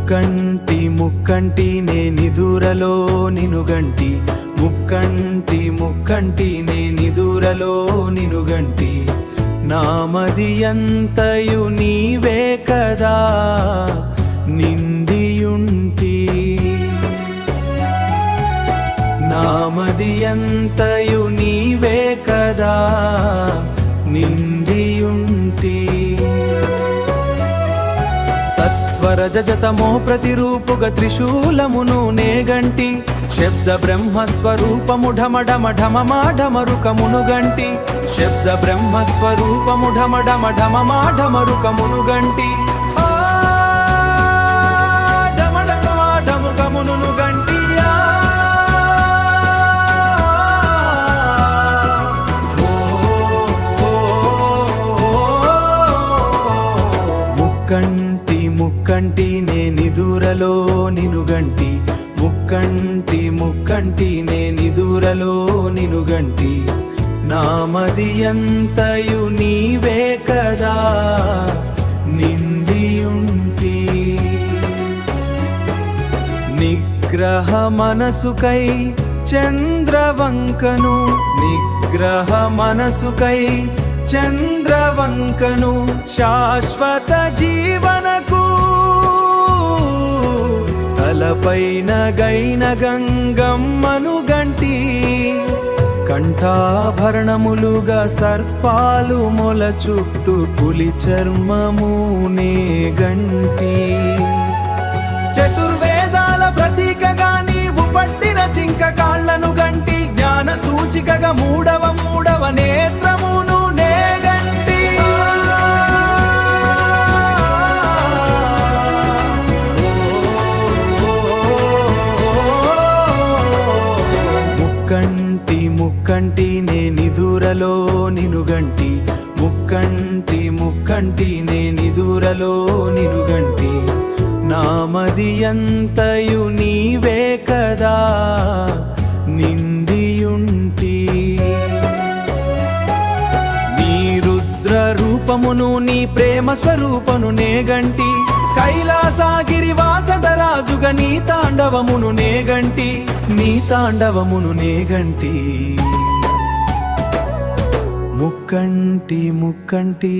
ముక్కంటి ముక్కంటి నేనిదురలో నినుగంటి ముక్కంటి ముక్కంటి నేనిదురలో నినుగంటి నామదియంతయు నీవే కదా నిండియుంటి నామదియంతయు నీవే కదా నిండియుంటి సత్వరజతమో ప్రతిరూపుగ త్రిశూలమును నేగంటి శబ్ద బ్రహ్మస్వరూపము ఢమఢమఢమమాఢమరుకమును గంటి శబ్ద బ్రహ్మస్వరూపము ఢమఢమఢమమాఢమరుకమును గంటి ఢమఢమమాఢముకమును గంటి ముక్కంటి ముక్కంటి నేనిదురలో నినుగంటి ముక్కంటి ముక్కంటి నేనిదురలో నినుగంటి నామదియంతయు నీవే కదా నిండియుంటి నిగ్రహ మనసుకై చంద్రవంకను నిగ్రహ మనసుకై చంద్రవంకను శాశ్వత జీవనకు తలపైన గైన గంగమ్మను గంటి కంఠాభరణములుగా సర్పాలు మొల చుట్టూ పులి చర్మమునే గంటి చతుర్వేదాల ప్రతీకగా నీవు పట్టిన జింక కాళ్లను గంటి జ్ఞాన సూచికగా మూడవ నేత్రమును నేగంటి ముక్కంటి ముక్కంటి నేనిదురలో నినుగంటి ముక్కంటి ముక్కంటి నేనిదురలో నినుగంటి నామదియంతయు నీవే కదా నిండియుంటి నీ రుద్ర రూపమును నీ ప్రేమ స్వరూపను నేగంటి కైలాసగిరి వాసటరాజుగా నీ తాండవమును నేగంటి నీ తాండవమును నేగంటి ముక్కంటి ముక్కంటి